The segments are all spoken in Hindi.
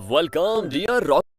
वेलकम डियर रॉकर्स,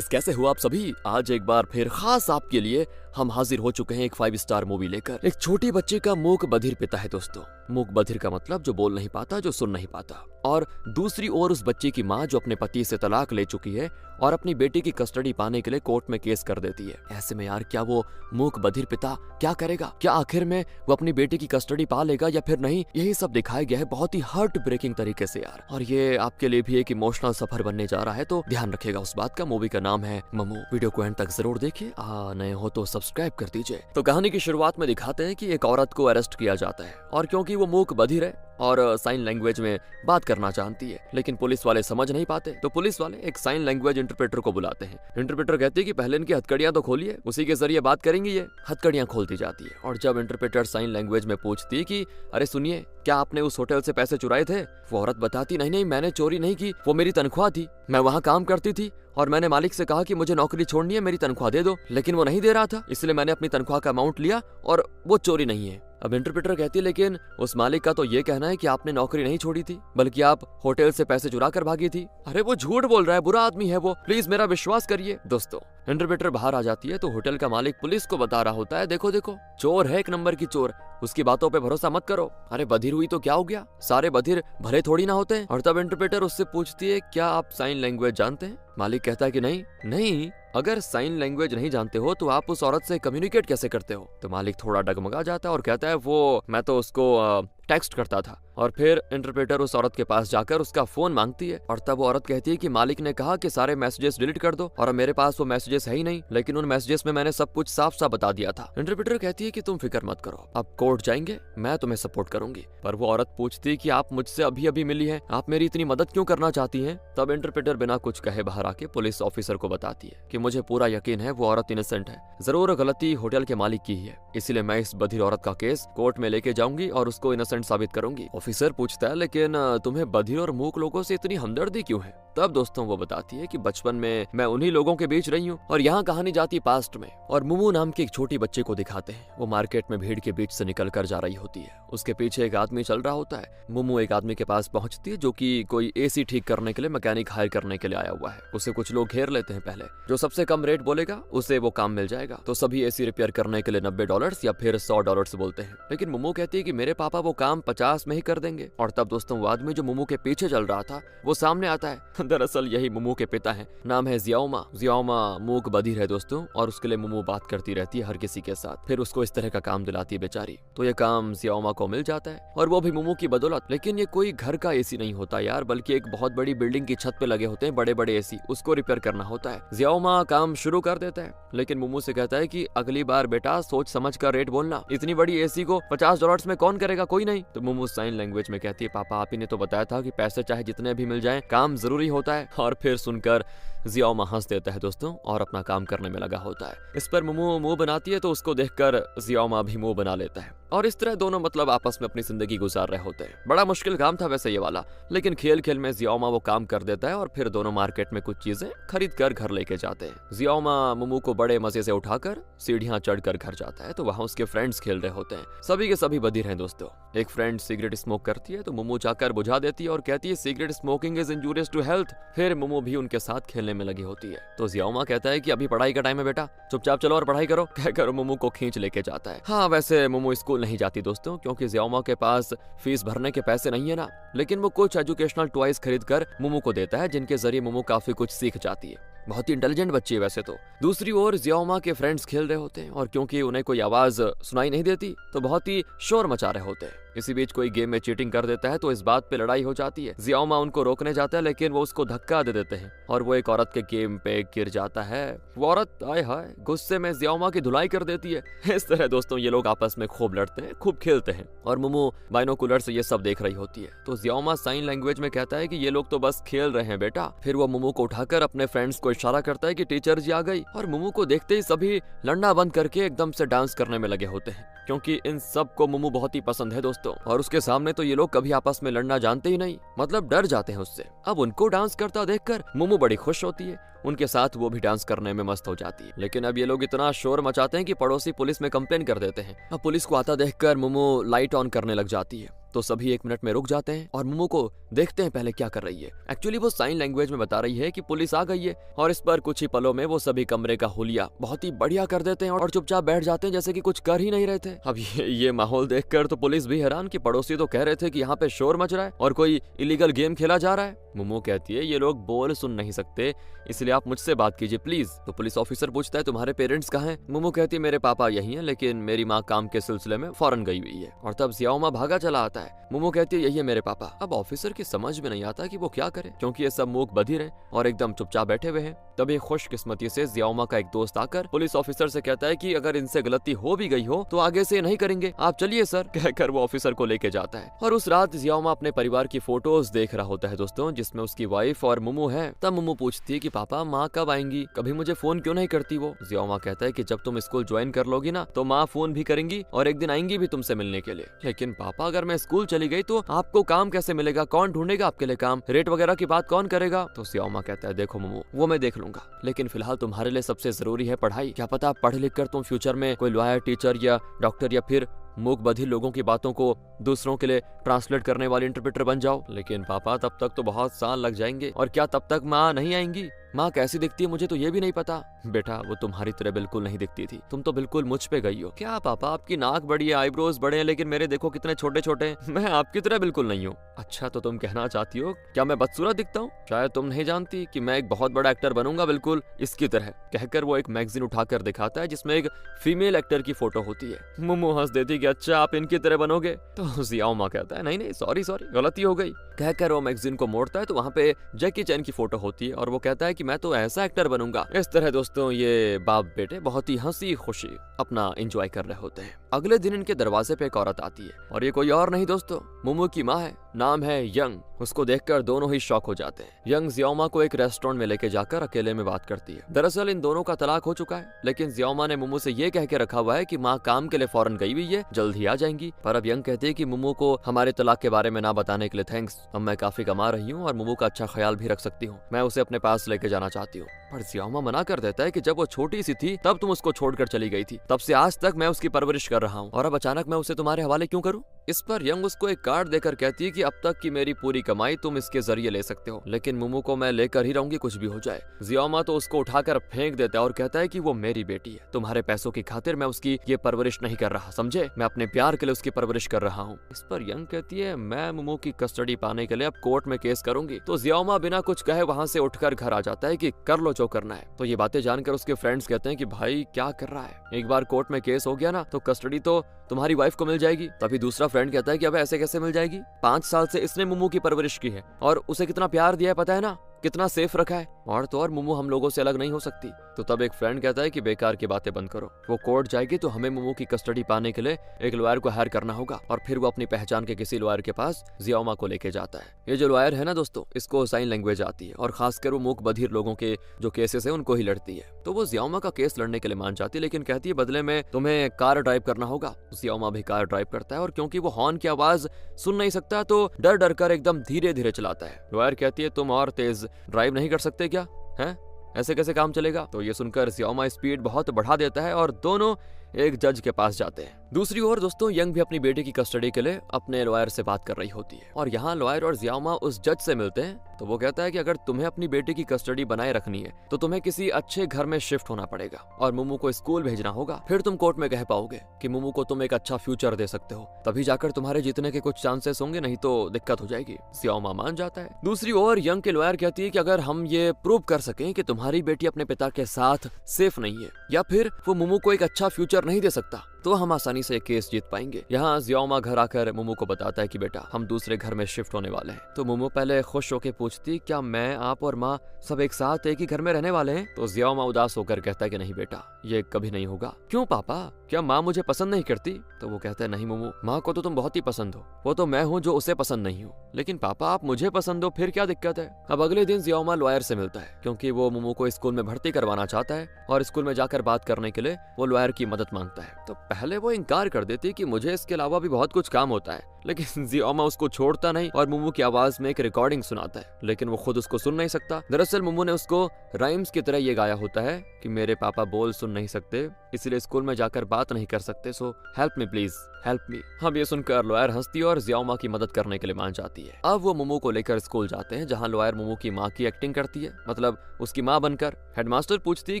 कैसे हो आप सभी। आज एक बार फिर खास आपके लिए हम हाजिर हो चुके हैं एक 5 स्टार मूवी लेकर। एक छोटी बच्ची का मूक बधिर पिता है दोस्तों। मूक बधिर का मतलब जो बोल नहीं पाता, जो सुन नहीं पाता। और दूसरी ओर उस बच्ची की माँ जो अपने पति से तलाक ले चुकी है और अपनी बेटी की कस्टडी पाने के लिए कोर्ट में केस कर देती है। ऐसे में यार क्या वो मूक बधिर पिता क्या करेगा? क्या आखिर में वो अपनी बेटी की कस्टडी पा लेगा या फिर नहीं? यही सब दिखाया गया है बहुत ही हार्ट ब्रेकिंग तरीके से यार। और ये आपके लिए भी एक इमोशनल सफर बनने जा रहा है, तो ध्यान रखिएगा उस बात का। मूवी का नाम है ममू। वीडियो को एंड तक जरूर देखिए। नए हो तो सब्सक्राइब कर दीजिए। तो कहानी की शुरुआत में दिखाते हैं कि एक औरत को अरेस्ट किया जाता है और क्योंकि वो मूक बधिर है और साइन लैंग्वेज में बात करना चाहती है, लेकिन पुलिस वाले समझ नहीं पाते, तो पुलिस वाले एक साइन लैंग्वेज इंटरप्रेटर को बुलाते हैं। इंटरप्रेटर कहती है कि पहले इनकी हथकड़ियां तो खोलिए, उसी के जरिए बात करेंगी। ये हथकड़ियां खोलती जाती है और जब इंटरप्रेटर साइन लैंग्वेज में पूछती है कि अरे सुनिए, क्या आपने उस होटल से पैसे चुराए थे? वो औरत बताती नहीं, मैंने चोरी नहीं की, वो मेरी तनख्वाह थी, मैं वहाँ काम करती थी और मैंने मालिक से कहा कि मुझे नौकरी छोड़नी है, मेरी तनख्वाह दे दो, लेकिन वो नहीं दे रहा था, इसलिए मैंने अपनी तनख्वाह का अमाउंट लिया और वो चोरी नहीं है। अब इंटरप्रेटर कहती है लेकिन उस मालिक का तो ये कहना है कि आपने नौकरी नहीं छोड़ी थी, बल्कि आप होटल से पैसे चुरा कर भागी थी। अरे वो झूठ बोल रहा है, बुरा आदमी है वो, प्लीज मेरा विश्वास करिए। दोस्तों इंटरप्रेटर बाहर आ जाती है तो होटल का मालिक पुलिस को बता रहा होता है, देखो देखो चोर है, एक नंबर की चोर, उसकी बातों पे भरोसा मत करो। अरे बधिर हुई तो क्या हो गया, सारे बधिर भले थोड़ी ना होते हैं। और तब इंटरप्रेटर उससे पूछती है क्या आप साइन लैंग्वेज जानते हैं? मालिक कहता है कि नहीं, अगर साइन लैंग्वेज नहीं जानते हो तो आप उस औरत से कम्युनिकेट कैसे करते हो? तो मालिक थोड़ा डगमगा जाता है और कहता है वो मैं तो उसको टेक्स्ट करता था। और फिर इंटरप्रेटर उस औरत के पास जाकर उसका फोन मांगती है और तब वो औरत कहती है कि मालिक ने कहा कि सारे मैसेजेस डिलीट कर दो और मेरे पास वो मैसेजेस है ही नहीं, लेकिन उन मैसेजेस में मैंने सब कुछ साफ साफ बता दिया था। इंटरप्रेटर कहती है कि तुम फिक्र मत करो, अब कोर्ट जाएंगे, मैं तुम्हें सपोर्ट करूंगी। पर वो औरत पूछती है कि आप मुझसे अभी अभी मिली है, आप मेरी इतनी मदद क्यों करना चाहती हैं? तब इंटरप्रेटर बिना कुछ कहे बाहर आके पुलिस ऑफिसर को बताती है कि मुझे पूरा यकीन है वो औरत इनोसेंट है, जरूर गलती होटल के मालिक की ही है, इसलिए मैं इस बधिर औरत का केस कोर्ट में लेके जाऊंगी और उसको इनोसेंट साबित करूंगी। ऑफिसर पूछता है लेकिन तुम्हें बधिर और मूक लोगों से इतनी हमदर्दी क्यों है? तब दोस्तों वो बताती है कि बचपन में मैं उन्हीं लोगों के बीच रही हूँ। और यहाँ कहानी जाती पास्ट में और मुमू नाम की एक छोटी बच्चे को दिखाते हैं। वो मार्केट में भीड़ के बीच से निकल कर जा रही होती है, उसके पीछे एक आदमी चल रहा होता है। मुमू एक आदमी के पास पहुंचती है जो कि कोई एसी ठीक करने के लिए मैकेनिक हायर करने के लिए आया हुआ है। उसे कुछ लोग घेर लेते हैं, पहले जो सबसे कम रेट बोलेगा उसे वो काम मिल जाएगा। तो सभी एसी रिपेयर करने के लिए $90 या फिर $100 बोलते हैं, लेकिन मुमू कहती है कि मेरे पापा वो काम 50 में ही कर देंगे। और तब दोस्तों वो आदमी जो मुमू के पीछे चल रहा था वो सामने आता है। दरअसल यही मुमू के पिता है, नाम है जियाओमा। जियाओमा मूक बधिर है दोस्तों और उसके लिए मुमू बात करती रहती है हर किसी के साथ, फिर उसको इस तरह का काम दिलाती है बेचारी। तो ये काम जियाओमा को मिल जाता है और वो भी मुमू की बदौलत। लेकिन ये कोई घर का एसी नहीं होता यार, बल्कि एक बहुत बड़ी बिल्डिंग की छत पे लगे होते हैं बड़े बड़े एसी, उसको रिपेयर करना होता है। जियाओमा काम शुरू कर देता है, लेकिन मुमू से कहता है कि अगली बार बेटा सोच समझ कर रेट बोलना, इतनी बड़ी एसी को $50 में कौन करेगा, कोई नहीं। तो मुमू साइन लैंग्वेज में कहती है पापा आप ही ने तो बताया था कि पैसे चाहे जितने भी मिल जाएं, काम जरूरी होता है। और फिर सुनकर जियाओमा हंस देता है दोस्तों और अपना काम करने में लगा होता है। इस पर मुमू मुंह बनाती है तो उसको देखकर जियाओमा भी मुंह बना लेता है और इस तरह दोनों मतलब आपस में अपनी जिंदगी गुजार रहे होते हैं। बड़ा मुश्किल काम था वैसे ये वाला, लेकिन खेल खेल में जियाओमा वो काम कर देता है और फिर दोनों मार्केट में कुछ चीजें खरीद कर घर लेके जाते हैं। जियाओमा मुमू को बड़े मजे से उठाकर सीढ़ियां चढ़कर घर जाता है तो वहाँ उसके फ्रेंड्स खेल रहे होते हैं, सभी के सभी बधिर हैं दोस्तों। एक फ्रेंड सिगरेट स्मोक करती है तो मुमू जाकर बुझा देती है और कहती है cigarette smoking is injurious to health. फिर मुमू भी उनके साथ खेलने में लगी होती है। तो जियाओमा कहता है कि अभी पढ़ाई का टाइम है बेटा, चुपचाप चलो और पढ़ाई करो, कहकर मुमू को खींच लेके जाता है। हाँ वैसे मुमू स्कूल नहीं जाती दोस्तों, क्योंकि जियाओमा के पास फीस भरने के पैसे नहीं है ना, लेकिन वो कुछ एजुकेशनल टॉयज खरीद कर मुमू को देता है जिनके जरिए मुमू काफी कुछ सीख जाती है। बहुत ही इंटेलिजेंट बच्ची है वैसे तो। दूसरी ओर जियाओमा के फ्रेंड्स खेल रहे होते हैं और क्योंकि उन्हें कोई आवाज सुनाई नहीं देती तो बहुत ही शोर मचा रहे होते हैं। इसी बीच कोई गेम में चीटिंग कर देता है तो इस बात पे लड़ाई हो जाती है। जियाओमा उनको रोकने जाता है लेकिन वो उसको धक्का दे देते हैं और वो एक औरत के गेम पे गिर जाता है। वो औरत आए हाय गुस्से में जियाओमा की धुलाई कर देती है। इस तरह दोस्तों ये लोग आपस में खूब लड़ते हैं, खूब खेलते हैं और मुमू बाइनोकुलर से ये सब देख रही होती है। तो जियाओमा साइन लैंग्वेज में कहता है कि ये लोग तो बस खेल रहे हैं बेटा। फिर वो मुमू को उठाकर अपने फ्रेंड्स को इशारा करता है कि टीचर जी आ गई और मुमू को देखते ही सभी लड़ना बंद करके एकदम से डांस करने में लगे होते हैं, क्योंकि इन सब को मुमू बहुत ही पसंद है दोस्तों। और उसके सामने तो ये लोग कभी आपस में लड़ना जानते ही नहीं, मतलब डर जाते हैं उससे। अब उनको डांस करता देखकर मुमू बड़ी खुश होती है, उनके साथ वो भी डांस करने में मस्त हो जाती है। लेकिन अब ये लोग इतना शोर मचाते हैं कि पड़ोसी पुलिस में कंप्लेन कर देते हैं। अब पुलिस को आता देखकर मुमू लाइट ऑन करने लग जाती है तो सभी 1 मिनट में रुक जाते हैं और मोमो को देखते हैं पहले क्या कर रही है। एक्चुअली वो साइन लैंग्वेज में बता रही है कि पुलिस आ गई है और इस पर कुछ ही पलों में वो सभी कमरे का हुलिया बहुत ही बढ़िया कर देते हैं और चुपचाप बैठ जाते हैं जैसे कि कुछ कर ही नहीं रहे थे। अब ये माहौल देखकर तो पुलिस भी हैरान कि पड़ोसी तो कह रहे थे कि यहाँ पे शोर मच रहा है और कोई इलीगल गेम खेला जा रहा है। मोमो कहती है ये लोग बोल सुन नहीं सकते, इसलिए आप मुझसे बात कीजिए प्लीज। तो पुलिस ऑफिसर पूछता है तुम्हारे पेरेंट्स कहाँ हैं? मोमो कहती है मेरे पापा यही हैं, लेकिन मेरी माँ काम के सिलसिले में फॉरेन गई हुई है। और तब जियाओ माँ भागा चला आता है। मोमो कहती है यही है मेरे पापा। अब ऑफिसर की समझ में नहीं आता कि वो क्या करे, क्योंकि ये सब मूक बधिर हैं और एकदम चुपचाप बैठे हुए हैं। तभी खुशकिस्मती से जियाओ माँ का एक दोस्त आकर पुलिस ऑफिसर से कहता है कि अगर इनसे गलती हो भी गई हो तो आगे से नहीं करेंगे, आप चलिए सर, कहकर वो ऑफिसर को लेके जाता है। और उस रात जियाओ माँ अपने परिवार की फोटोज देख रहा होता है दोस्तों, जिसमें उसकी वाइफ और मोमो है। तब मोमो पूछती है कि पापा माँ कब आएंगी, कभी मुझे फोन क्यों नहीं करती वो? जियाओ माँ कहता है कि जब तुम स्कूल ज्वाइन कर लोगी ना तो माँ फोन भी करेंगी और एक दिन आएंगी भी तुमसे मिलने के लिए। लेकिन पापा अगर मैं स्कूल चली गई तो आपको काम कैसे मिलेगा, कौन ढूंढेगा आपके लिए काम, रेट वगैरह की बात कौन करेगा? तो जियाओ माँ कहता है देखो मोमो वो मैं देख लूंगा, लेकिन फिलहाल तुम्हारे लिए सबसे जरूरी है पढ़ाई। क्या पता पढ़ लिख कर तुम फ्यूचर में कोई लॉयर, टीचर या डॉक्टर या फिर मूक बधिर लोगों की बातों को दूसरों के लिए ट्रांसलेट करने वाली इंटरप्रेटर बन जाओ। लेकिन पापा तब तक तो बहुत साल लग जाएंगे, और क्या तब तक माँ नहीं आएंगी? माँ कैसी दिखती है मुझे तो ये भी नहीं पता। बेटा वो तुम्हारी तरह बिल्कुल नहीं दिखती थी, तुम तो बिल्कुल मुझ पे गई हो। क्या पापा आपकी नाक बड़ी है, आईब्रोज बड़े हैं, लेकिन मेरे देखो कितने छोटे छोटे हैं, मैं आपकी तरह बिल्कुल नहीं हूँ। अच्छा तो तुम कहना चाहती हो क्या मैं बदसूरत दिखता हूँ? शायद तुम नहीं जानती कि मैं एक बहुत बड़ा एक्टर बनूंगा बिल्कुल इसकी तरह। कहकर वो एक मैगजीन उठाकर दिखाता है जिसमें एक फीमेल एक्टर की फोटो होती है। मोमो हंस देती कि अच्छा आप इनकी तरह बनोगे? तो जियाओ माँ कहता है नहीं नहीं सॉरी गलती हो गई। कहकर वो मैगजीन को मोड़ता है तो वहाँ पे जैकी चैन की फोटो होती है और वो कहता है कि मैं तो ऐसा एक्टर बनूंगा। इस तरह दोस्तों ये बाप बेटे बहुत ही हंसी खुशी अपना एंजॉय कर रहे होते हैं। अगले दिन इनके दरवाजे पे एक औरत आती है और ये कोई और नहीं दोस्तों मोमो की माँ है, नाम है यंग। उसको देखकर दोनों ही शॉक हो जाते हैं। यंग जियाओ माँ को एक रेस्टोरेंट में लेके जाकर अकेले में बात करती है। दरअसल इन दोनों का तलाक हो चुका है, लेकिन जियाओ माँ ने मोमो से ये कह के रखा हुआ है कि माँ काम के लिए फॉरेन गई हुई है, जल्द ही आ जाएंगी। पर अब यंग कहती है कि मोमो को हमारे तलाक के बारे में ना बताने के लिए थैंक्स, अब मैं काफी कमा रही हूँ और मोमो का अच्छा ख्याल भी रख सकती हूँ, मैं उसे अपने पास लेके जाना चाहती हूँ। पर जियाओ माँ मना कर देता है कि जब वो छोटी सी थी तब तुम उसको छोड़कर चली गई थी, तब से आज तक मैं उसकी परवरिश कर रहा हूँ और अब अचानक मैं उसे तुम्हारे हवाले क्यों करूँ? इस पर यंग उसको एक कार्ड देकर कहती है कि अब तक की मेरी पूरी कमाई तुम इसके जरिए ले सकते हो, लेकिन मोमो को मैं लेकर ही रहूंगी कुछ भी हो जाए। जियाओ माँ तो उसको उठाकर फेंक देता है और कहता है कि वो मेरी बेटी है, तुम्हारे पैसों की खातिर मैं उसकी ये परवरिश नहीं कर रहा, समझे? मैं अपने प्यार के लिए उसकी परवरिश कर रहा हूँ। इस पर यंग कहती है मैं मोमो की कस्टडी पाने के लिए अब कोर्ट में केस करूंगी। तो जियाओ माँ बिना कुछ कहे वहाँ से उठकर घर आ जाता है कि कर लो जो करना है। तो ये बातें जानकर उसके फ्रेंड्स कहते हैं कि भाई क्या कर रहा है, एक बार कोर्ट में केस हो गया ना तो कस्टडी तो तुम्हारी वाइफ को मिल जाएगी। तभी दूसरा फ्रेंड कहता है कि अब ऐसे कैसे मिल जाएगी, 5 साल से इसने मोमो की परवरिश की है और उसे कितना प्यार दिया है पता है ना, कितना सेफ रखा है, और तो और मोमो हम लोगों से अलग नहीं हो सकती। तो तब एक फ्रेंड कहता है कि बेकार की बातें बंद करो, वो कोर्ट जाएगी तो हमें मोमो की कस्टडी पाने के लिए एक लॉयर को हायर करना होगा। और फिर वो अपनी पहचान के किसी लॉयर के पास जियाओ माँ को लेके जाता है। ये जो लॉयर है ना दोस्तों, इसको साइन लैंग्वेज आती है और खासकर वो मूक बधिर लोगों के जो केसेस है उनको ही लड़ती है। तो वो जियाओ माँ का केस लड़ने के लिए मान जाती है, लेकिन कहती है बदले में तुम्हें कार ड्राइव करना होगा। जियाओ माँ भी कार ड्राइव करता है और क्योंकि वो हॉर्न की आवाज सुन नहीं सकता तो डर डर कर एकदम धीरे धीरे चलाता है। लॉयर कहती है तुम और तेज ड्राइव नहीं कर सकते क्या, हैं? ऐसे कैसे काम चलेगा? तो ये सुनकर जियाओ माँ स्पीड बहुत बढ़ा देता है और दोनों एक जज के पास जाते हैं। दूसरी ओर दोस्तों यंग भी अपनी बेटी की कस्टडी के लिए अपने लॉयर से बात कर रही होती है और यहाँ लॉयर और जियाओ माँ उस जज से मिलते हैं। तो वो कहता है कि अगर तुम्हें अपनी बेटी की कस्टडी बनाए रखनी है तो तुम्हें किसी अच्छे घर में शिफ्ट होना पड़ेगा और मोमो को स्कूल भेजना होगा, फिर तुम कोर्ट में कह पाओगे कि मोमो को तुम एक अच्छा फ्यूचर दे सकते हो, तभी जाकर तुम्हारे जीतने के कुछ चांसेस होंगे, नहीं तो दिक्कत हो जाएगी। जियाओ माँ मान जाता है। दूसरी ओर यंग के लॉयर कहती है कि अगर हम ये प्रूव कर सकें कि तुम्हारी बेटी अपने पिता के साथ सेफ नहीं है या फिर वो मोमो को एक अच्छा फ्यूचर नहीं दे सकता तो हम आसानी से केस जीत पाएंगे। यहाँ जियाओ माँ घर आकर मोमो को बताता है कि बेटा हम दूसरे घर में शिफ्ट होने वाले हैं। तो मोमो पहले खुश होकर पूछती क्या मैं, आप और माँ सब एक साथ एक ही घर में रहने वाले हैं? तो जियाओ माँ उदास होकर कहता है कि नहीं बेटा ये कभी नहीं होगा। क्यों पापा, क्या माँ मुझे पसंद नहीं करती? तो वो कहता है नहीं मोमो, माँ को तो तुम बहुत ही पसंद हो, वो तो मैं हूँ जो उसे पसंद नहीं हूँ, लेकिन पापा आप मुझे पसंद हो फिर क्या दिक्कत है? अब अगले दिन जियाओ माँ लॉयर से मिलता है क्योंकि वो मोमो को स्कूल में भर्ती करवाना चाहता है और स्कूल में जाकर बात करने के लिए वो लॉयर की मदद मांगता है। तो पहले वो इनकार कर देती कि मुझे इसके अलावा भी बहुत कुछ काम होता है, लेकिन जियोमा उसको छोड़ता नहीं और मुमू की आवाज में एक रिकॉर्डिंग सुनाता है, लेकिन वो खुद उसको सुन नहीं सकता। दरअसल मुमू ने उसको राइम्स की तरह ये गाया होता है कि मेरे पापा बोल सुन नहीं सकते, इसलिए स्कूल में जाकर बात नहीं कर सकते, so help me please, help me. हम ये सुनकर लॉयर हंसती है और जियोमा की मदद करने के लिए मान जाती है। अब वो मुमू को लेकर स्कूल जाते हैं, जहाँ लॉयर मुमू की माँ की एक्टिंग करती है, मतलब उसकी माँ बनकर। हेडमास्टर पूछती है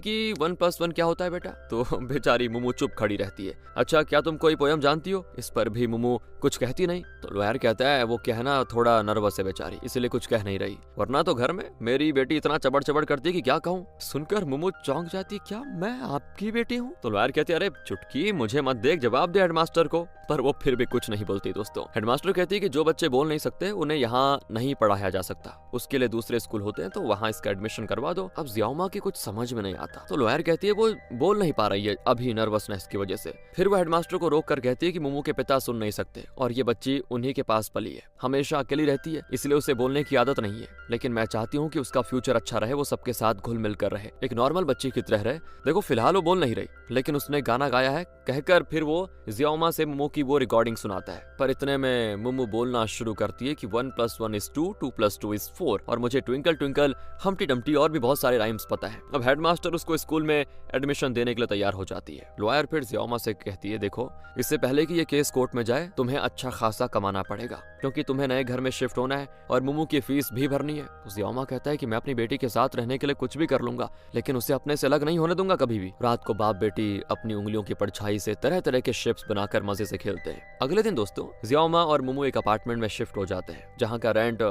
कि 1+1 क्या होता है बेटा, तो बेचारी मुमू चुप खड़ी रहती है। अच्छा क्या तुम कोई पोयम जानती हो? इस पर भी मुमू कुछ कहती नहीं। तो लॉयर कहता है वो कहना थोड़ा नर्वस है बेचारी, इसलिए कुछ कह नहीं रही, वरना तो घर में मेरी बेटी इतना चबड़ चबड़ करती है कि क्या कहूँ। सुनकर मुमू चौंक जाती, क्या मैं आपकी बेटी हूँ? तो लॉयर कहती है अरे चुटकी मुझे मत देख, जवाब दे हेडमास्टर को। पर वो फिर भी कुछ नहीं बोलती दोस्तों। हेडमास्टर कहती है कि जो बच्चे बोल नहीं सकते उन्हें यहाँ नहीं पढ़ाया जा सकता, उसके लिए दूसरे स्कूल होते हैं, तो वहाँ इसका एडमिशन करवा दो। अब जियोमा की कुछ समझ में नहीं आता, तो लॉयर कहती है वो बोल नहीं पा रही है अभी नर्वसनेस की वजह से। फिर वो हेडमास्टर को रोक कर कहती है कि मुमू के पिता सुन नहीं सकते और ये बच्ची उन्हीं के पास पली है, हमेशा अकेली रहती है, इसलिए उसे बोलने की आदत नहीं है, लेकिन मैं चाहती हूँ कि उसका फ्यूचर अच्छा रहे, वो सबके साथ घुल मिल कर रहे, एक नॉर्मल बच्ची की तरह रहे। देखो फिलहाल वो बोल नहीं रही, लेकिन उसने गाना गाया है, कहकर फिर वो जियोमा से मुमू की वो रिकॉर्डिंग सुनाता है। पर इतने में मुमू बोलना शुरू करती है कि 1+1 is 2, 2+2 is 4 और मुझे ट्विंकल ट्विंकल हमटी डमटी और भी बहुत सारे राइम्स पता है। अब हेडमास्टर उसको स्कूल में एडमिशन देने के लिए तैयार हो जाती है। लॉयर फिर जियोमा से कहती है देखो इससे पहले कि ये केस कोर्ट में जाए तुम्हें अच्छा खासा कमाना पड़ेगा, क्योंकि तुम्हें नए घर में शिफ्ट होना है और मुमू की फीस भी भरनी है। तो जियोमा कहता है कि मैं अपनी बेटी के साथ रहने के लिए कुछ भी कर लूंगा, लेकिन उसे अपने से अलग नहीं होने दूंगा कभी भी। रात को बाप बेटी अपनी उंगलियों की परछाई से तरह तरह के शिप्स बनाकर मजे से खेलते हैं। अगले दिन दोस्तों जियोमा और मुमू एक अपार्टमेंट में शिफ्ट हो जाते हैं, जहाँ का रेंट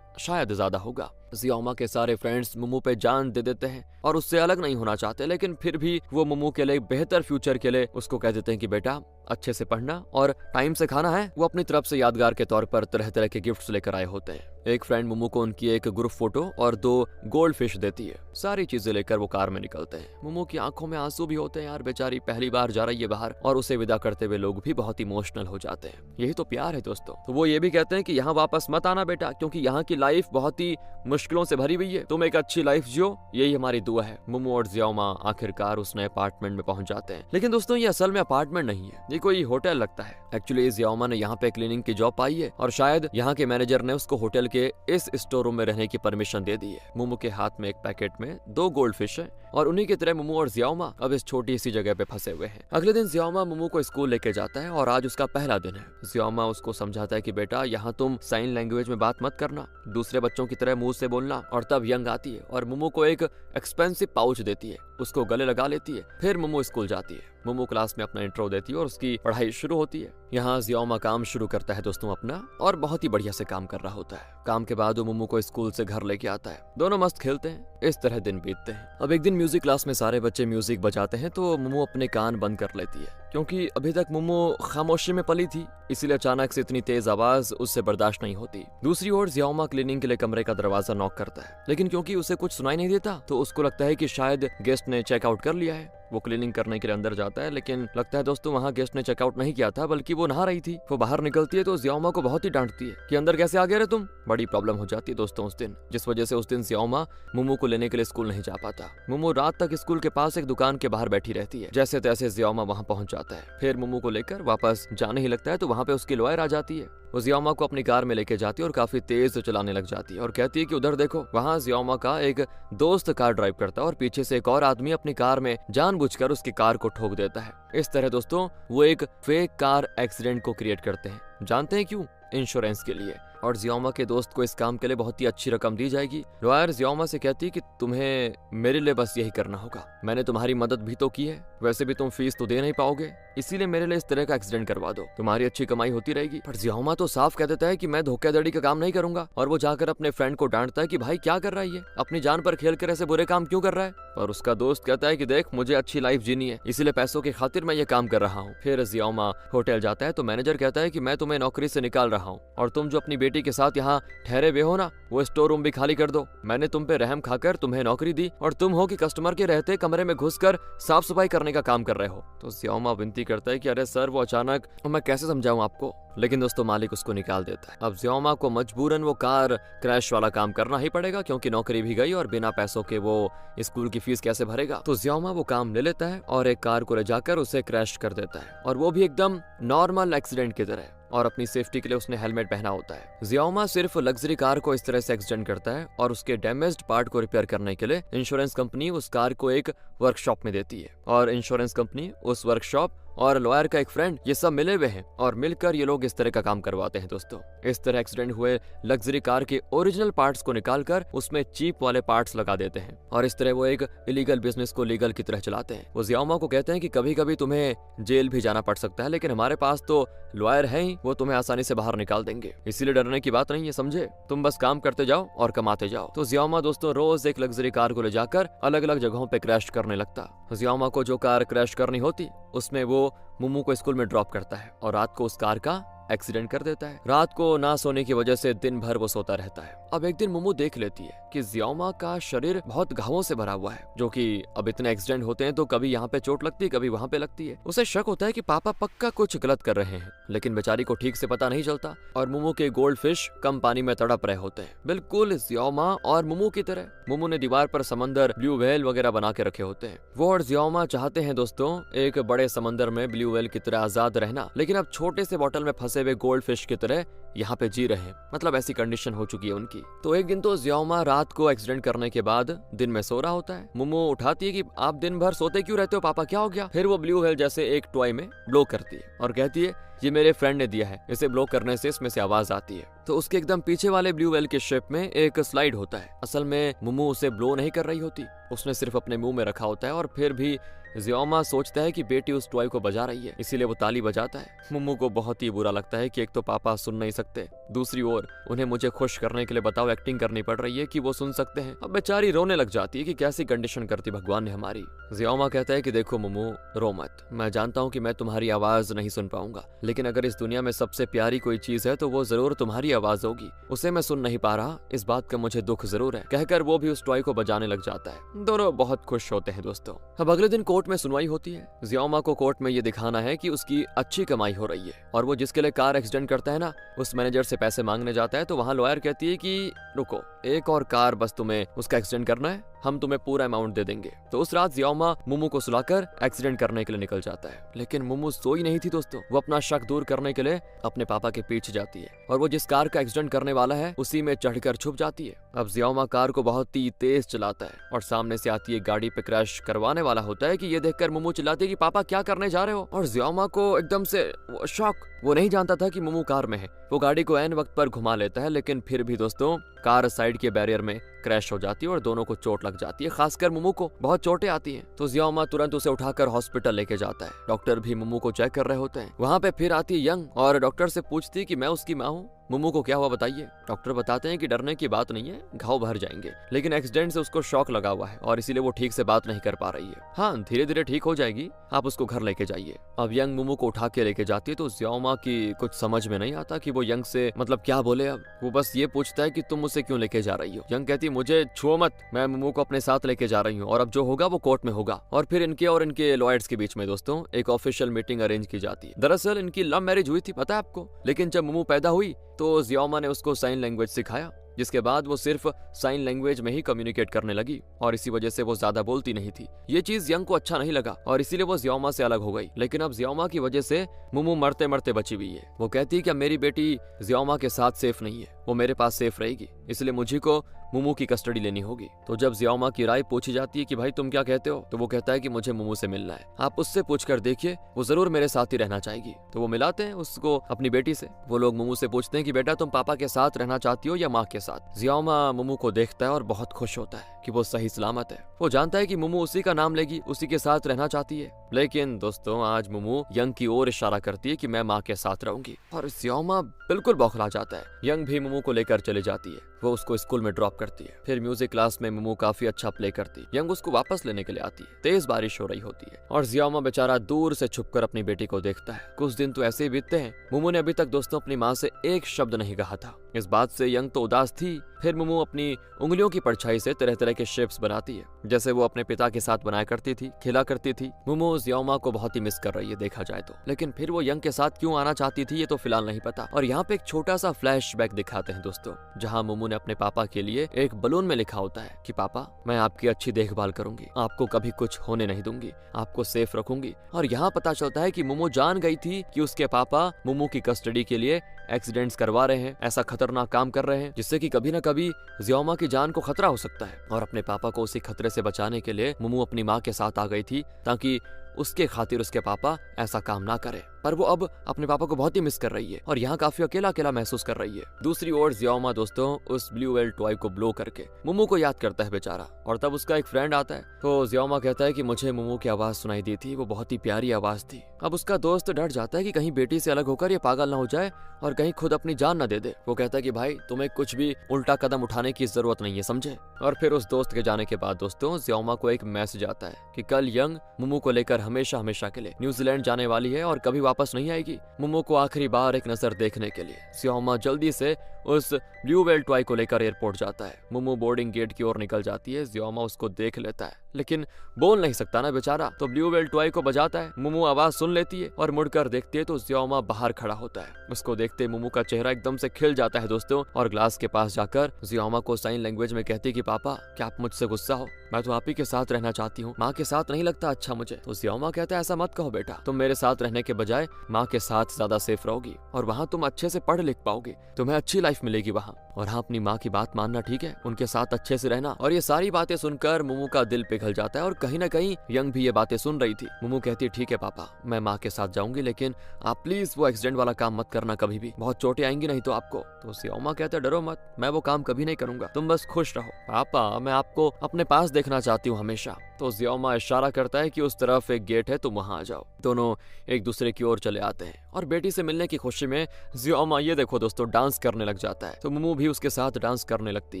शायद ज्यादा होगा। जियोमा के सारे फ्रेंड्स मुमू पे जान दे देते हैं और उससे अलग नहीं होना चाहते, लेकिन फिर भी वो मुमू के लिए बेहतर फ्यूचर के लिए उसको कह देते हैं कि बेटा अच्छे से पढ़ना और टाइम से खाना है। वो अपनी तरफ से यादगार के तौर पर तरह तरह के गिफ्ट्स लेकर आए होते हैं। एक फ्रेंड मुमू को उनकी एक ग्रुप फोटो और 2 गोल्ड फिश देती है। सारी चीजें लेकर वो कार में निकलते हैं। मुमू की आंखों में आंसू भी होते हैं, यार बेचारी पहली बार जा रही है बाहर, और उसे विदा करते हुए लोग भी बहुत इमोशनल हो जाते हैं। यही तो प्यार है दोस्तों। तो वो ये भी कहते हैं कि यहाँ वापस मत आना बेटा, क्योंकि यहाँ की लाइफ बहुत ही मुश्किलों से भरी हुई है, तुम एक अच्छी लाइफ जियो, यही हमारी दुआ है। मुमू और जियोमा आखिरकार उस नए अपार्टमेंट में पहुंच जाते हैं। लेकिन दोस्तों ये असल में अपार्टमेंट नहीं है, ये कोई होटल लगता है। एक्चुअली जियोमा ने यहाँ पे क्लीनिंग की जॉब पाई है और शायद यहाँ के मैनेजर ने उसको होटल के इस स्टोर रूम में रहने की परमिशन दे दी है। मुमू के हाथ में एक पैकेट में 2 गोल्ड फिश है और उन्हीं की तरह मुमू और जियोमा अब इस छोटी सी जगह पे फंसे हुए हैं। अगले दिन जियोमा मुमू को स्कूल लेके जाता है और आज उसका पहला दिन है। जियोमा उसको समझाता है कि बेटा यहाँ तुम साइन लैंग्वेज में बात मत करना, दूसरे बच्चों की तरह मुंह से बोलना। और तब यंग आती है और मुमू को एक एक्सपेंसिव पाउच देती है, उसको गले लगा लेती है। फिर मुमू स्कूल जाती है। मुमू क्लास में अपना इंट्रो देती है और उसकी पढ़ाई शुरू होती है। यहाँ जियोमा काम शुरू करता है दोस्तों अपना, और बहुत ही बढ़िया से काम कर रहा होता है। काम के बाद वो मुमू को स्कूल से घर लेके आता है। दोनों मस्त खेलते हैं। इस तरह दिन बीतते हैं। अब एक दिन म्यूजिक क्लास में सारे बच्चे म्यूजिक बजाते हैं तो मुमू अपने कान बंद कर लेती है, क्योंकि अभी तक मुमू खामोशी में पली थी, इसीलिए अचानक से इतनी तेज आवाज उससे बर्दाश्त नहीं होती। दूसरी ओर जियोमा क्लीनिंग के लिए कमरे का दरवाजा नॉक करता है, लेकिन क्योंकि उसे कुछ सुनाई नहीं देता तो उसको लगता है कि शायद गेस्ट ने चेकआउट कर लिया है। वो क्लीनिंग करने के लिए अंदर जाता है, लेकिन लगता है दोस्तों वहाँ गेस्ट ने चेकआउट नहीं किया था, बल्कि वो नहा रही थी। वो बाहर निकलती है तो जियोमा को बहुत ही डांटती है कि अंदर कैसे आ गए रे तुम। बड़ी प्रॉब्लम हो जाती है दोस्तों उस दिन, जिस वजह से उस दिन जियोमा मुमू को लेने के लिए स्कूल नहीं जा पाता। मुमू रात तक स्कूल के पास एक दुकान के बाहर बैठी रहती है। जैसे तैसे जियोमा वहाँ पहुंच जाता है। फिर मुमू को लेकर वापस जाने ही लगता है तो वहाँ पे उसकी लॉयर आ जाती है। वो जियोमा को अपनी कार में लेके जाती है और काफी तेज चलाने लग जाती है और कहती है कि उधर देखो। वहाँ जियोमा का एक दोस्त कार ड्राइव करता है और पीछे से एक और आदमी अपनी कार में जानबूझकर उसकी कार को ठोक देता है। इस तरह दोस्तों वो एक फेक कार एक्सीडेंट को क्रिएट करते हैं। जानते हैं क्यों? इंश्योरेंस के लिए। और जियोमा के दोस्त को इस काम के लिए बहुत ही अच्छी रकम दी जाएगी। लॉयर जियोमा से कहती है कि तुम्हें मेरे लिए बस यही करना होगा, मैंने तुम्हारी मदद भी तो की है, वैसे भी तुम फीस तो दे नहीं पाओगे, इसीलिए मेरे लिए इस तरह का एक्सीडेंट करवा दो, तुम्हारी अच्छी कमाई होती रहेगी। पर जियोमा तो साफ कह देता है कि मैं धोखाधड़ी का काम नहीं करूंगा, और वो जाकर अपने फ्रेंड को डांटता है कि भाई क्या कर रहा है ये, अपनी जान पर खेल कर ऐसे बुरे काम क्यों कर रहा है। पर उसका दोस्त कहता है कि देख मुझे अच्छी लाइफ जीनी है, इसीलिए पैसों की खातिर मैं ये काम कर रहा हूँ। फिर जियोमा होटल जाता है तो मैनेजर कहता है कि मैं तुम्हें नौकरी से निकाल रहा हूँ और तुम जो अपनी बेटी बेटी के साथ यहाँ ठहरे हुए हो ना, वो स्टोर रूम भी खाली कर दो। मैंने तुम पे रहम खाकर तुम्हें नौकरी दी और तुम हो कि कस्टमर के रहते कमरे में घुसकर साफ सफाई करने का काम कर रहे हो। तो ज़ियाओमा विनती करता है कि अरे सर वो अचानक, मैं कैसे समझाऊं आपको। लेकिन दोस्तों मालिक उसको निकाल देता है। अब ज़ियाओमा को मजबूरन वो कार क्रैश वाला काम करना ही पड़ेगा, क्योंकि नौकरी भी गई और बिना पैसों के वो स्कूल की फीस कैसे भरेगा। तो ज़ियाओमा वो काम ले लेता है और एक कार को ले जाकर उसे क्रैश कर देता है, और वो भी एकदम नॉर्मल एक्सीडेंट की तरह। और अपनी सेफ्टी के लिए उसने हेलमेट पहना होता है। ज़ियाओमा सिर्फ लग्जरी कार को इस तरह से एक्सीडेंट करता है और उसके डैमेज्ड पार्ट को रिपेयर करने के लिए इंश्योरेंस कंपनी उस कार को एक वर्कशॉप में देती है, और इंश्योरेंस कंपनी, उस वर्कशॉप और लॉयर का एक फ्रेंड, ये सब मिले हुए हैं और मिलकर ये लोग इस तरह का काम करवाते हैं। दोस्तों इस तरह एक्सीडेंट हुए लग्जरी कार के ओरिजिनल पार्ट्स को निकालकर उसमें चीप वाले पार्ट्स लगा देते हैं, और इस तरह वो एक इलीगल बिजनेस को लीगल की तरह चलाते हैं। वो ज़ियाओमा को कहते हैं कि कभी कभी तुम्हें जेल भी जाना पड़ सकता है, लेकिन हमारे पास तो लॉयर है ही, वो तुम्हें आसानी से बाहर निकाल देंगे, इसीलिए डरने की बात नहीं है, समझे। तुम बस काम करते जाओ और कमाते जाओ। तो ज़ियाओमा दोस्तों रोज एक लग्जरी कार को ले जाकर अलग अलग जगहों पे क्रैश करने लगता। ज़ियाओमा को जो कार क्रैश करनी होती उसमें वो मुमू को स्कूल में ड्रॉप करता है और रात को उस कार का एक्सीडेंट कर देता है। रात को ना सोने की वजह से दिन भर वो सोता रहता है। अब एक दिन मुमू देख लेती है कि ज़ियाओमा का शरीर बहुत घावों से भरा हुआ है, जो कि अब इतने एक्सीडेंट होते हैं तो कभी यहाँ पे चोट लगती है, कभी वहाँ पे लगती है। उसे शक होता है कि पापा पक्का कुछ गलत कर रहे हैं, लेकिन बेचारी को ठीक से पता नहीं चलता। और मुमू के गोल्ड फिश कम पानी में तड़प रहे होते हैं, बिल्कुल ज़ियाओमा और मुमू की तरह। मुमू ने दीवार पर समंदर, ब्लू व्हेल वगैरह बना के रखे होते हैं। वो और ज़ियाओमा चाहते हैं दोस्तों एक बड़े समंदर में ब्लू व्हेल की तरह आजाद रहना, लेकिन अब छोटे से बॉटल में फंसे हुए गोल्ड फिश की तरह यहाँ पे जी रहे हैं। मतलब ऐसी कंडीशन हो चुकी है उनकी। तो एक दिन तो ज़ियाओमा रात को एक्सीडेंट करने के बाद दिन में सो रहा होता है। मुमू उठाती है कि आप दिन भर सोते क्यों रहते हो पापा, क्या हो गया। फिर वो ब्लू व्हेल जैसे एक टॉय में ब्लो करती है और कहती है ये मेरे फ्रेंड ने दिया है, इसे ब्लो करने से इसमें से आवाज आती है। तो उसके एकदम पीछे वाले ब्लू व्हेल के शेप में एक स्लाइड होता है। असल में मुमू उसे ब्लो नहीं कर रही होती, उसने सिर्फ अपने मुंह में रखा होता है। और फिर भी ज़ियाओमा सोचता है कि बेटी उस टॉय को बजा रही है, इसीलिए वो ताली बजाता है। मुमू को बहुत ही बुरा लगता है कि एक तो पापा सुन नहीं सकते, दूसरी ओर उन्हें मुझे खुश करने के लिए बताओ एक्टिंग करनी पड़ रही है कि वो सुन सकते हैं। अब बेचारी रोने लग जाती है कि कैसी कंडीशन करती भगवान ने हमारी। ज़ियाओमा कहता है कि देखो मुमू, रो मत, मैं जानता हूँ कि मैं तुम्हारी आवाज नहीं सुन पाऊंगा, लेकिन अगर इस दुनिया में सबसे प्यारी कोई चीज है तो वो जरूर तुम्हारी आवाज होगी। उसे मैं सुन नहीं पा रहा, इस बात का मुझे दुख जरूर है। कहकर वो भी उस टॉय को बजाने लग जाता है। दोनों बहुत खुश होते हैं दोस्तों। अब अगले दिन कोर्ट में सुनवाई होती है। ज़ियाओमा को कोर्ट में ये दिखाना है कि उसकी अच्छी कमाई हो रही है, और वो जिसके लिए कार एक्सीडेंट करता है ना, उस मैनेजर से पैसे मांगने जाता है। तो वहाँ लॉयर कहती है कि रुको, एक और कार बस तुम्हें उसका एक्सीडेंट करना है, हम तुम्हें पूरा अमाउंट दे देंगे। तो उस रात ज़ियाओमा मुमू को सुलाकर एक्सीडेंट करने के लिए निकल जाता है, लेकिन मुमू सोई नहीं थी दोस्तों। वो अपना शक दूर करने के लिए अपने पापा के पीछे जाती है, और वो जिस कार का एक्सीडेंट करने वाला है उसी में चढ़कर छुप जाती है। अब ज़ियाओमा कार को बहुत ही तेज चलाता है, और सामने से आती है गाड़ी पे क्रैश करवाने वाला होता है कि ये देखकर मुमू चिल्लाती है कि पापा क्या करने जा रहे हो। और ज़ियाओमा को एकदम से शॉक, वो नहीं जानता था कि मुमू कार में है। वो गाड़ी को ऐन वक्त पर घुमा लेता है, लेकिन फिर भी दोस्तों कार साइड के बैरियर में क्रैश हो जाती है और दोनों को चोट लग जाती है। खासकर मुमू को बहुत चोटें आती हैं। तो ज़ियाओमा तुरंत उसे उठाकर हॉस्पिटल लेके जाता है। डॉक्टर भी मुमू को चेक कर रहे होते हैं। वहाँ पे फिर आती है यंग और डॉक्टर से पूछती है कि मैं उसकी माँ हूँ, मुमू को क्या हुआ बताइए। डॉक्टर बताते हैं कि डरने की बात नहीं है, घाव भर जाएंगे, लेकिन एक्सीडेंट से उसको शॉक लगा हुआ है और इसीलिए वो ठीक से बात नहीं कर पा रही है। हाँ, धीरे धीरे ठीक हो जाएगी, आप उसको घर लेके जाइए। अब यंग मुमू को उठा के लेके जाती है। तो ज़ियाओमा की कुछ समझ में नहीं आता कि वो यंग से मतलब क्या बोले। अब वो बस ये पूछता है कि तुम उसे क्यों लेके जा रही हो। यंग कहती है मुझे छुओ मत, मैं मुमू को अपने साथ लेके जा रही हूँ, और अब जो होगा वो कोर्ट में होगा। और फिर इनके और इनके लॉयर्स के बीच में दोस्तों एक ऑफिशियल मीटिंग अरेंज की जाती है। दरअसल इनकी लव मैरिज हुई थी, पता है आपको, लेकिन जब मुमू पैदा हुई तो ज़ियाओमा ने उसको साइन लैंग्वेज सिखाया, जिसके बाद वो सिर्फ साइन लैंग्वेज में ही कम्युनिकेट करने लगी, और इसी वजह से वो ज्यादा बोलती नहीं थी। ये चीज यंग को अच्छा नहीं लगा और इसीलिए वो ज़ियाओमा से अलग हो गई। लेकिन अब ज़ियाओमा की वजह से मुमू मरते मरते बची हुई है। वो कहती है कि मेरी बेटी ज़ियाओमा के साथ सेफ नहीं है, वो मेरे पास सेफ रहेगी, इसलिए मुझे को मुमू की कस्टडी लेनी होगी। तो जब ज़ियाओमा की राय पूछी जाती है कि भाई तुम क्या कहते हो, तो वो कहता है कि मुझे मुमू से मिलना है, आप उससे पूछकर देखिए, वो जरूर मेरे साथ ही रहना चाहेगी। तो वो मिलाते हैं उसको अपनी बेटी से। वो लोग मुमू से पूछते हैं कि बेटा तुम पापा के साथ रहना चाहती हो या माँ के साथ। ज़ियाओमा मुमू को देखता है और बहुत खुश होता है कि वो सही सलामत है। वो जानता है कि मुमू उसी का नाम लेगी, उसी के साथ रहना चाहती है। लेकिन दोस्तों आज मुमू यंग की ओर इशारा करती है कि मैं माँ के साथ रहूंगी, और ज़ियाओमा बिल्कुल बौखला जाता है। यंग भी मुमू को लेकर चले जाती है। वो उसको स्कूल में ड्रॉप करती है। फिर म्यूजिक क्लास में मोमो काफी अच्छा प्ले करती, यंग उसको वापस लेने के लिए आती है। तेज बारिश हो रही होती है और जियामा बेचारा दूर से छुपकर अपनी बेटी को देखता है। कुछ दिन तो ऐसे ही बीतते हैं। मोमो ने अभी तक दोस्तों अपनी माँ से एक शब्द नहीं कहा था। इस बात से यंग तो उदास थी। फिर मोमो अपनी उंगलियों की परछाई से तरह तरह के शेप्स बनाती है, जैसे वो अपने पिता के साथ बनाया करती थी, खेला करती थी। मोमो जियामा को बहुत ही मिस कर रही है देखा जाए तो, लेकिन फिर वो यंग के साथ क्यों आना चाहती थी ये तो फिलहाल नहीं पता। और यहाँ पे एक छोटा सा फ्लैशबैक दिखाते हैं दोस्तों, जहाँ मोमो ने अपने पापा के लिए एक बलून में लिखा होता है कि पापा मैं आपकी अच्छी देखभाल करूंगी, आपको कभी कुछ होने नहीं दूंगी, आपको सेफ रखूंगी। और यहाँ पता चलता है कि मोमो जान गई थी कि उसके पापा मोमो की कस्टडी के लिए एक्सीडेंट्स करवा रहे हैं, ऐसा खतरनाक काम कर रहे हैं जिससे कि कभी न कभी जियामा की जान को खतरा हो सकता है। और अपने पापा को उसी खतरे से बचाने के लिए मोमो अपनी माँ के साथ आ गई थी ताकि उसके खातिर उसके पापा ऐसा काम ना करे। पर वो अब अपने पापा को बहुत ही मिस कर रही है और यहाँ काफी अकेला अकेला महसूस कर रही है। दूसरी ओर जियामा दोस्तों उस ब्लू वेल टॉय को ब्लो करके मोमो को याद करता है बेचारा। और तब उसका एक फ्रेंड आता है तो जियामा कहता है कि मुझे मोमो की आवाज सुनाई दी थी, वो बहुत ही प्यारी आवाज थी। अब उसका दोस्त डर जाता है कि कहीं बेटी से अलग होकर ये पागल ना हो जाए और कहीं खुद अपनी जान न दे दे। वो कहता है कि भाई तुम्हें कुछ भी उल्टा कदम उठाने की जरूरत नहीं है, समझे। और फिर उस दोस्त के जाने के बाद दोस्तों जियामा को एक मैसेज आता है कि कल यंग मोमो को लेकर हमेशा हमेशा के लिए न्यूजीलैंड जाने वाली है और कभी वापस नहीं आएगी। मोमो को आखिरी बार एक नजर देखने के लिए जियामा जल्दी से उस ब्लू वेल टॉय को लेकर एयरपोर्ट जाता है। मोमो बोर्डिंग गेट की ओर निकल जाती है। जियामा उसको देख लेता है लेकिन बोल नहीं सकता ना बेचारा, तो ब्लू वेल टॉय को बजाता है। मोमो आवाज सुन लेती है और मुड़कर देखती है तो जियामा बाहर खड़ा होता है। उसको देखते मोमो का चेहरा एकदम से खिल जाता है दोस्तों और ग्लास के पास जाकर जियामा को साइन लैंग्वेज में कहती है कि पापा क्या आप मुझसे गुस्सा हो, मैं तो आप ही के साथ रहना चाहती हूँ, माँ के साथ नहीं लगता अच्छा मुझे। तो जियामा कहता है ऐसा मत कहो बेटा, तुम मेरे साथ रहने के बजाय माँ के साथ ज्यादा सेफ रहोगी और वहाँ तुम अच्छे से पढ़ लिख पाओगे, तुम्हें अच्छी लाइफ मिलेगी वहाँ। और हाँ अपनी माँ की बात मानना, ठीक है, उनके साथ अच्छे से रहना। और ये सारी बातें सुनकर मोमो का दिल पिघल जाता है और कहीं ना कहीं यंग भी ये बातें सुन रही थी। मोमो कहती है ठीक है पापा मैं माँ के साथ जाऊंगी, लेकिन आप प्लीज वो एक्सीडेंट वाला काम मत करना कभी भी, बहुत चोटें आएंगी नहीं तो आपको। तो जियामा कहता है डरो मत, मैं वो काम कभी नहीं करूंगा, तुम बस खुश रहो। पापा मैं आपको अपने पास देखना चाहती हूँ हमेशा। तो जियामा इशारा करता है कि उस तरफ एक गेट है, तुम वहां आ जाओ। दोनों एक दूसरे की ओर चले आते हैं और बेटी से मिलने की खुशी में जियामा ये देखो दोस्तों डांस करने लग जाता है। तो मोमो भी उसके साथ डांस करने लगती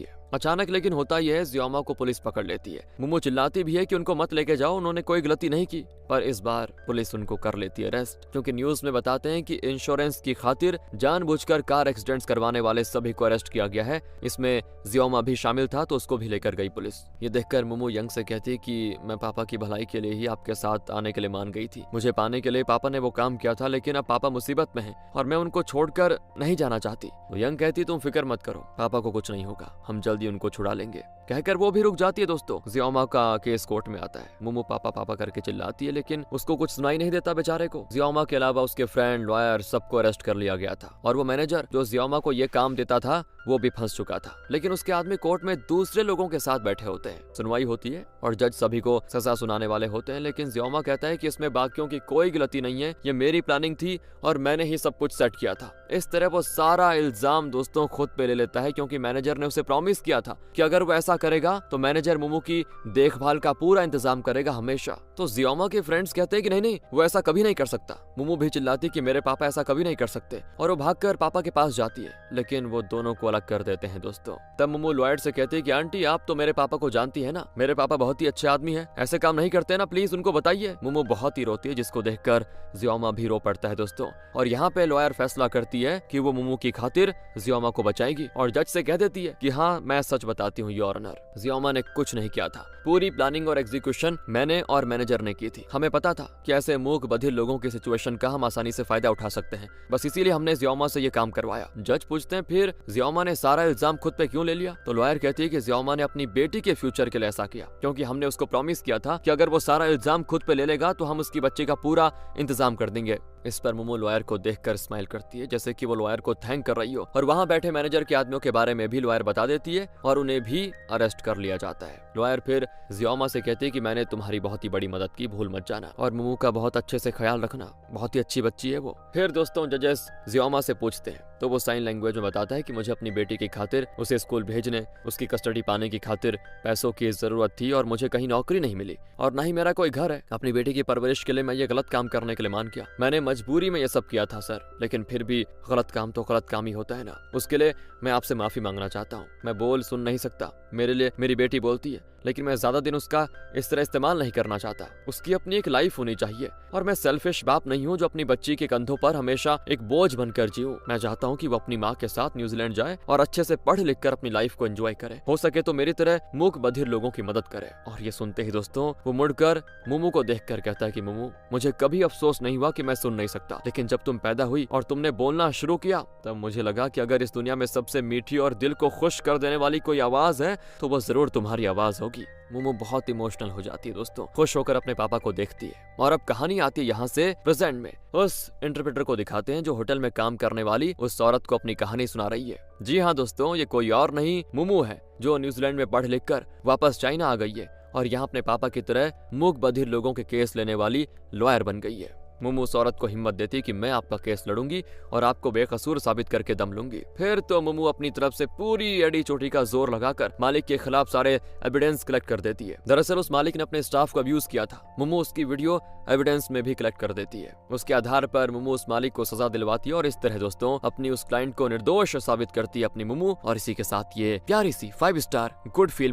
है। अचानक लेकिन होता यह है जियामा को पुलिस पकड़ लेती है। मोमो चिल्लाती भी है कि उनको मत लेके जाओ, उन्होंने कोई गलती नहीं की, पर इस बार पुलिस उनको कर लेती है अरेस्ट, क्योंकि न्यूज में बताते हैं कि इंश्योरेंस की खातिर जानबूझकर कार एक्सीडेंट्स करवाने वाले सभी को अरेस्ट किया गया है। इसमें जियामा भी शामिल था तो उसको भी लेकर गई पुलिस। ये देखकर मोमो यंग से कहती है कि मैं पापा की भलाई के लिए ही आपके साथ आने के लिए मान गई थी, मुझे पाने के लिए पापा ने वो काम किया था, लेकिन अब पापा मुसीबत में हैं और मैं उनको छोड़कर नहीं जाना चाहती। तो यंग कहती तुम फिक्र मत करो, पापा को कुछ नहीं होगा, हम जल्दी उनको छुड़ा लेंगे। कहकर वो भी रुक जाती है दोस्तों। जियामा का केस कोर्ट में आता है। मोमो पापा पापा करके चिल्लाती है लेकिन उसको कुछ सुनाई नहीं देता बेचारे को। जियामा के अलावा उसके फ्रेंड, लॉयर सबको अरेस्ट कर लिया गया था और वो मैनेजर जो जियामा को ये काम देता था वो भी फंस चुका था। लेकिन उसके आदमी कोर्ट में दूसरे लोगों के साथ बैठे होते हैं, सुनवाई होती है और जज सभी को सजा सुनाने वाले होते हैं। लेकिन जियामा कहता है कि इसमें बाकियों की कोई गलती नहीं है, ये मेरी प्लानिंग थी और मैंने ही सब कुछ सेट किया था। इस तरह वो सारा इल्जाम दोस्तों खुद पे ले लेता है, क्योंकि मैनेजर ने उसे प्रॉमिस किया था कि अगर वो ऐसा करेगा तो मैनेजर मोमो की देखभाल का पूरा इंतजाम करेगा हमेशा। तो जियामा के फ्रेंड्स कहते हैं कि नहीं वो ऐसा कभी नहीं कर सकता। मोमो भी चिल्लाती कि मेरे पापा ऐसा कभी नहीं कर सकते और वो भागकर पापा के पास जाती है, लेकिन वो दोनों को अलग कर देते हैं दोस्तों। तब मोमो लॉयर से कहती है कि आंटी आप तो मेरे पापा को जानती है ना, मेरे पापा बहुत ही अच्छे आदमी है, ऐसे काम नहीं करते ना, प्लीज उनको बताइए। मोमो बहुत ही रोती है जिसको देखकर जियामा भी रो पड़ता है दोस्तों। और यहाँ पे लॉयर फैसला करती है कि वो मोमो की खातिर जियामा को बचाएगी और जज से कह देती है कि हाँ मैं सच बताती हूँ योर ऑनर, जियामा ने कुछ नहीं किया था, पूरी प्लानिंग और एग्जीक्यूशन मैंने और मैनेजर ने की थी। हमें पता था कि ऐसे मूक बधिर लोगों की सिचुएशन का हम आसानी से फायदा उठा सकते हैं, बस इसीलिए हमने जियामा से ये काम करवाया। जज पूछते हैं फिर जियामा ने सारा इल्जाम खुद पे क्यों ले लिया? तो लॉयर कहती है कि जियामा ने अपनी बेटी के फ्यूचर के लिए ऐसा किया, क्योंकि हमने उसको प्रॉमिस किया था कि अगर वो सारा इल्जाम खुद पे ले लेगा तो हम उसकी बच्चे का पूरा इंतजाम कर देंगे। इस पर मोमो लॉयर को देखकर स्माइल करती है जैसे कि वो लॉयर को थैंक कर रही हो, और वहां बैठे मैनेजर के आदमियों के बारे में भी लॉयर बता देती है और उन्हें भी अरेस्ट कर लिया जाता है। लॉयर फिर जियामा से कहती है कि मैंने तुम्हारी बहुत ही बड़ी मदद की, भूल मत जाना और मोमो का बहुत अच्छे से ख्याल रखना, बहुत ही अच्छी बच्ची है वो। फिर दोस्तों जजेस जियामा से पूछते हैं तो वो साइन लैंग्वेज में बताता है कि मुझे अपनी बेटी की खातिर उसे स्कूल भेजने, उसकी कस्टडी पाने की खातिर पैसों की जरूरत थी और मुझे कहीं नौकरी नहीं मिली और ना ही मेरा कोई घर है। अपनी बेटी की परवरिश के लिए मैं ये गलत काम करने के लिए मान किया। मैंने मजबूरी में ये सब किया था सर, लेकिन फिर भी गलत काम तो गलत काम ही होता है ना। उसके लिए मैं आपसे माफी मांगना चाहता हूँ। मैं बोल सुन नहीं सकता, मेरे लिए मेरी बेटी बोलती है, लेकिन मैं ज्यादा दिन उसका इस तरह इस्तेमाल नहीं करना चाहता। उसकी अपनी एक लाइफ होनी चाहिए, और मैं सेल्फिश बाप नहीं हूँ जो अपनी बच्ची के कंधों पर हमेशा एक बोझ बनकर जीऊं। मैं चाहता हूँ कि वो अपनी माँ के साथ न्यूजीलैंड जाए और अच्छे से पढ़ लिख कर अपनी लाइफ को एंजॉय करे, हो सके तो मेरी तरह मूक बधिर लोगों की मदद करे। और ये सुनते ही दोस्तों वो मुड़कर मुमू को देखकर कहता है कि मुमू, मुझे कभी अफसोस नहीं हुआ कि मैं सुन नहीं सकता, लेकिन जब तुम पैदा हुई और तुमने बोलना शुरू किया तब मुझे लगा कि अगर इस दुनिया में सबसे मीठी और दिल को खुश कर देने वाली कोई आवाज है तो वो जरूर तुम्हारी आवाज होगी। मोमो बहुत इमोशनल हो जाती है दोस्तों, खुश होकर अपने पापा को देखती है। और अब कहानी आती है यहाँ से प्रेजेंट में। उस इंटरप्रेटर को दिखाते हैं जो होटल में काम करने वाली उस औरत को अपनी कहानी सुना रही है। जी हाँ दोस्तों, ये कोई और नहीं मुमू है, जो न्यूजीलैंड में पढ़ लिख कर वापस चाइना आ गई है और यहाँ अपने पापा की तरह मूक बधिर लोगों के केस लेने वाली लॉयर बन गई है। मुमू उस औरत को हिम्मत देती कि मैं आपका केस लड़ूंगी और आपको बेकसूर साबित करके दम लूंगी। फिर तो मुमू अपनी तरफ से पूरी एड़ी चोटी का जोर लगाकर मालिक के खिलाफ सारे एविडेंस कलेक्ट कर देती है। दरअसल उस मालिक ने अपने स्टाफ को अब्यूज किया था। मुमू उसकी वीडियो एविडेंस में भी कलेक्ट कर देती है। उसके आधार पर मुमू उस मालिक को सजा दिलवाती है और इस तरह दोस्तों अपनी उस क्लाइंट को निर्दोष साबित करती है अपनी मुमू। और इसी के साथ ये प्यारी सी 5 स्टार गुड फील